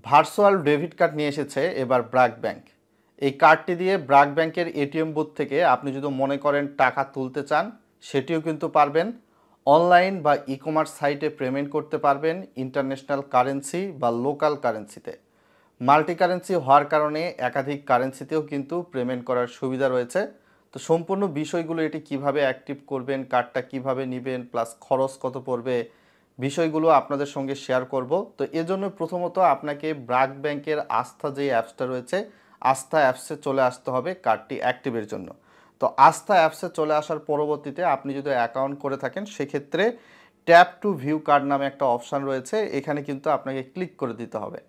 Virtual debit card নিয়ে এসেছে এবার ব্র্যাক ব্যাংক। এই কার্ডটি দিয়ে ব্র্যাক ব্যাংকের এটিএম বুথ থেকে আপনি যদি মনে করেন টাকা তুলতে চান সেটিও কিন্তু পারবেন। অনলাইন বা ই কমার্স সাইটে পেমেন্ট করতে পারবেন ইন্টারন্যাশনাল কারেন্সি বা লোকাল কারেন্সিতে। মাল্টি কারেন্সি হওয়ার কারণে একাধিক কারেন্সিতেও কিন্তু পেমেন্ট করার সুবিধা রয়েছে। তো সম্পূর্ণ বিষয়গুলো এটি কিভাবে অ্যাক্টিভ করবেন, কার্ডটা কিভাবে নেবেন, প্লাস খরচ কত পড়বে, বিষয়গুলো আপনাদের সঙ্গে শেয়ার করব। তো এজন্য প্রথমত আপনাকে ব্র্যাক ব্যাংকের আস্থা যে অ্যাপসটা রয়েছে, আস্থা অ্যাপসে চলে আসতে হবে কার্ডটি অ্যাক্টিভের জন্য। তো আস্থা অ্যাপসে চলে আসার পরবর্তীতে আপনি যদি অ্যাকাউন্ট করে থাকেন সেক্ষেত্রে ট্যাপ টু ভিউ কার্ড নামে একটা অপশান রয়েছে, এখানে কিন্তু আপনাকে ক্লিক করে দিতে হবে।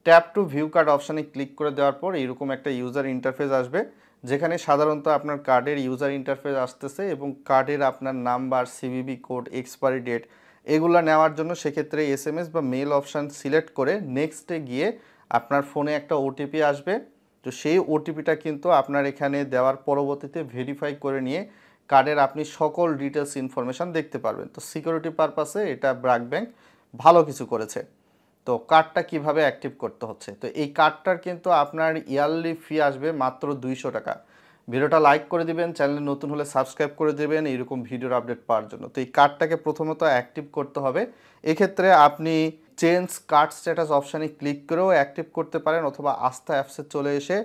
ট্যাপ টু ভিউ কার্ড অপশানে ক্লিক করে দেওয়ার পর এরকম একটা ইউজার ইন্টারফেস আসবে, যেখানে সাধারণত আপনার কার্ডের ইউজার ইন্টারফেস আসতেছে এবং কার্ডের আপনার number, CVV code, expiry date এগুলো নেওয়ার জন্য সেক্ষেত্রে এসএমএস বা মেল অপশান সিলেক্ট করে নেক্সটে গিয়ে আপনার ফোনে একটা ওটিপি আসবে। তো সেই ওটিপিটা কিন্তু আপনার এখানে দেওয়ার পরবর্তীতে ভেরিফাই করে নিয়ে কার্ডের আপনি সকল ডিটেলস ইনফরমেশান দেখতে পারবেন। তো সিকিউরিটি পারপাসে এটা ব্র্যাক ব্যাংক ভালো কিছু করেছে। তো কার্ডটা কিভাবে অ্যাক্টিভ করতে হচ্ছে, তো এই কার্ডটার কিন্তু আপনার ইয়ারলি ফি আসবে মাত্র 200 টাকা। ভিডিওটা লাইক করে দিবেন, চ্যানেলে নতুন হলে সাবস্ক্রাইব করে দেবেন এরকম ভিডিওর আপডেট পাওয়ার জন্য। তো এই কার্ডটাকে প্রথমত অ্যাক্টিভ করতে হবে। এক্ষেত্রে আপনি চেঞ্জ কার্ড স্ট্যাটাস অপশানে ক্লিক করেও অ্যাক্টিভ করতে পারেন, অথবা আস্থা অ্যাপসে চলে এসে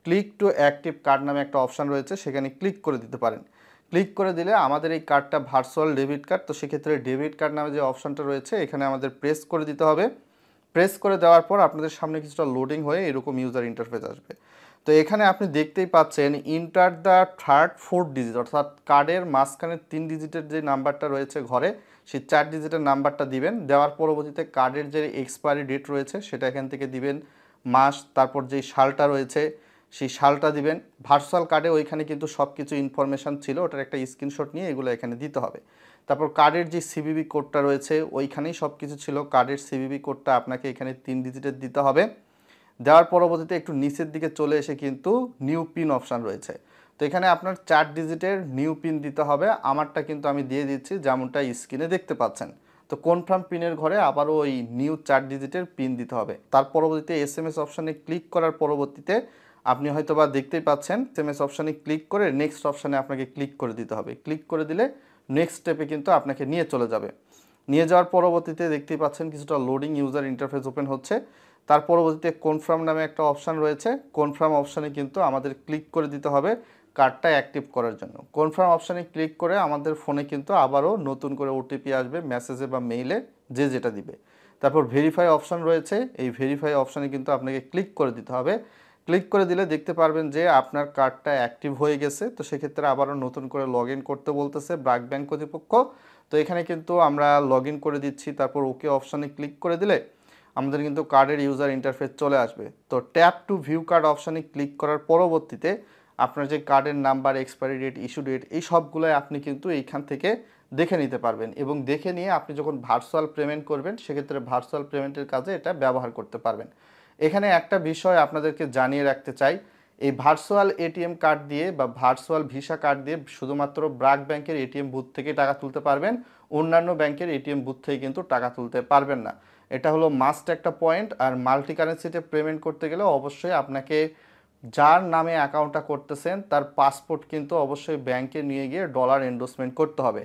ক্লিক টু অ্যাক্টিভ কার্ড নামে একটা অপশান রয়েছে, সেখানে ক্লিক করে দিতে পারেন। ক্লিক করে দিলে আমাদের এই কার্ডটা ভার্চুয়াল ডেবিট কার্ড। তো সেক্ষেত্রে ডেবিট কার্ড নামে যে অপশানটা রয়েছে এখানে আমাদের প্রেস করে দিতে হবে। প্রেস করে দেওয়ার পর আপনাদের সামনে কিছুটা লোডিং হয়ে এরকম ইউজার ইন্টারফেস আসবে। তো এখানে আপনি দেখতেই পাচ্ছেন enter the third fourth digit, অর্থাৎ কার্ডের মাঝখানে 3 ডিজিটের যে নাম্বারটা রয়েছে ঘরে, সেই 4 ডিজিটের নাম্বারটা দিবেন। দেওয়ার পরবর্তীতে কার্ডের যে এক্সপায়ারি ডেট রয়েছে সেটা এখান থেকে দিবেন, মাস, তারপর যেই সালটা রয়েছে সেই সালটা দিবেন। ভার্চুয়াল কার্ডে ওইখানে কিন্তু সব কিছু ইনফরমেশান ছিল, ওটার একটা স্ক্রিনশট নিয়ে এগুলো এখানে দিতে হবে। তারপর কার্ডের যে সিভিভি কোডটা রয়েছে ওইখানেই সব কিছু ছিল, কার্ডের সিভিভি কোডটা আপনাকে এখানে 3 ডিজিটের দিতে হবে। দেওয়ার পরবর্তীতে একটু নিচের দিকে চলে এসে কিন্তু নিউ পিন অপশান রয়েছে। তো এখানে আপনার 4 ডিজিটের নিউ পিন দিতে হবে। আমারটা কিন্তু আমি দিয়ে দিচ্ছি যেমনটা স্ক্রিনে দেখতে পাচ্ছেন। তো কনফার্ম পিনের ঘরে আবারও ওই নিউ 4 ডিজিটের পিন দিতে হবে। তার পরবর্তীতে এসএমএস অপশানে ক্লিক করার পরবর্তীতে আপনি হয়তো বা দেখতেই পাচ্ছেন এসএমএস অপশানে ক্লিক করে নেক্সট অপশানে আপনাকে ক্লিক করে দিতে হবে। ক্লিক করে দিলে নেক্সট স্টেপে কিন্তু আপনাকে নিয়ে চলে যাবে। নিয়ে যাওয়ার পরবর্তীতে দেখতেই পাচ্ছেন কিছুটা লোডিং ইউজার ইন্টারফেস ওপেন হচ্ছে। তার পরবর্তীতে কনফার্ম নামে একটা অপশান রয়েছে, কনফার্ম অপশানে কিন্তু আমাদের ক্লিক করে দিতে হবে কার্ডটা অ্যাক্টিভ করার জন্য। কনফার্ম অপশানে ক্লিক করে আমাদের ফোনে কিন্তু আবারও নতুন করে ওটিপি আসবে মেসেজে বা মেইলে, যে যেটা দিবে। তারপর ভেরিফাই অপশান রয়েছে, এই ভেরিফাই অপশানে কিন্তু আপনাকে ক্লিক করে দিতে হবে। ক্লিক করে দিলে দেখতে পারবেন যে আপনার কার্ডটা অ্যাক্টিভ হয়ে গেছে। তো সেক্ষেত্রে আবারও নতুন করে লগ ইন করতে বলতেছে ব্র্যাক ব্যাংক কর্তৃপক্ষ। তো এখানে কিন্তু আমরা লগ ইন করে দিচ্ছি, তারপর ওকে অপশানে ক্লিক করে দিলে আমাদের কিন্তু কার্ডের ইউজার ইন্টারফেস চলে আসবে। তো ট্যাপ টু ভিউ কার্ড অপশানে ক্লিক করার পরবর্তীতে আপনার যে কার্ডের number, expiry date, issue date এই সবগুলোই আপনি কিন্তু এইখান থেকে দেখে নিতে পারবেন, এবং দেখে নিয়ে আপনি যখন ভার্চুয়াল পেমেন্ট করবেন সেক্ষেত্রে ভার্চুয়াল পেমেন্টের কাজে এটা ব্যবহার করতে পারবেন। এখানে একটা বিষয় আপনাদেরকে জানিয়ে রাখতে চাই, এই ভার্চুয়াল এটিএম কার্ড দিয়ে বা ভার্চুয়াল ভিসা কার্ড দিয়ে শুধুমাত্র ব্র্যাক ব্যাংকের এটিএম বুথ থেকে টাকা তুলতে পারবেন, অন্যান্য ব্যাংকের এটিএম বুথ থেকে কিন্তু টাকা তুলতে পারবেন না। এটা হলো মাস্ট একটা পয়েন্ট। আর মাল্টি কারেন্সিতে পেমেন্ট করতে গেলে অবশ্যই আপনাকে যার নামে অ্যাকাউন্টটা করতেছেন তার পাসপোর্ট কিন্তু অবশ্যই ব্যাংকে নিয়ে গিয়ে ডলার এন্ডোর্সমেন্ট করতে হবে।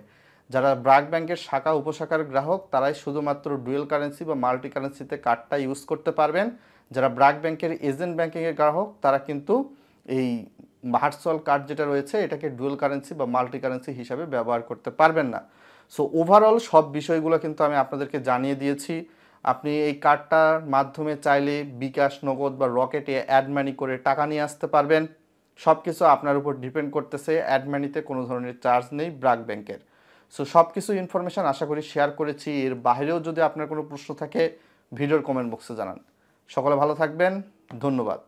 যারা ব্র্যাক ব্যাংকের শাখা উপশাখার গ্রাহক তারাই শুধুমাত্র ডুয়েল কারেন্সি বা মাল্টি কারেন্সিতে কার্ডটা ইউজ করতে পারবেন। যারা ব্র্যাক ব্যাংকের এজেন্ট ব্যাংকিংয়ের গ্রাহক তারা কিন্তু এই ভার্চুয়াল কার্ড যেটা রয়েছে এটাকে ডুয়েল কারেন্সি বা মাল্টি কারেন্সি হিসাবে ব্যবহার করতে পারবেন না। সো ওভারঅল সব বিষয়গুলো কিন্তু আমি আপনাদেরকে জানিয়ে দিয়েছি। আপনি এই কার্ডটার মাধ্যমে চাইলে বিকাশ, নগদ বা রকেটে অ্যাড মানি করে টাকা নিয়ে আসতে পারবেন। সব কিছু আপনার উপর ডিপেন্ড করতেছে। অ্যাড মানিতে কোনো ধরনের চার্জ নেই ব্র্যাক ব্যাংকের। সো সব কিছু ইনফরমেশান আশা করি শেয়ার করেছি। এর বাইরেও যদি আপনার কোনো প্রশ্ন থাকে ভিডিওর কমেন্ট বক্সে জানান। সকলে ভালো থাকবেন, ধন্যবাদ।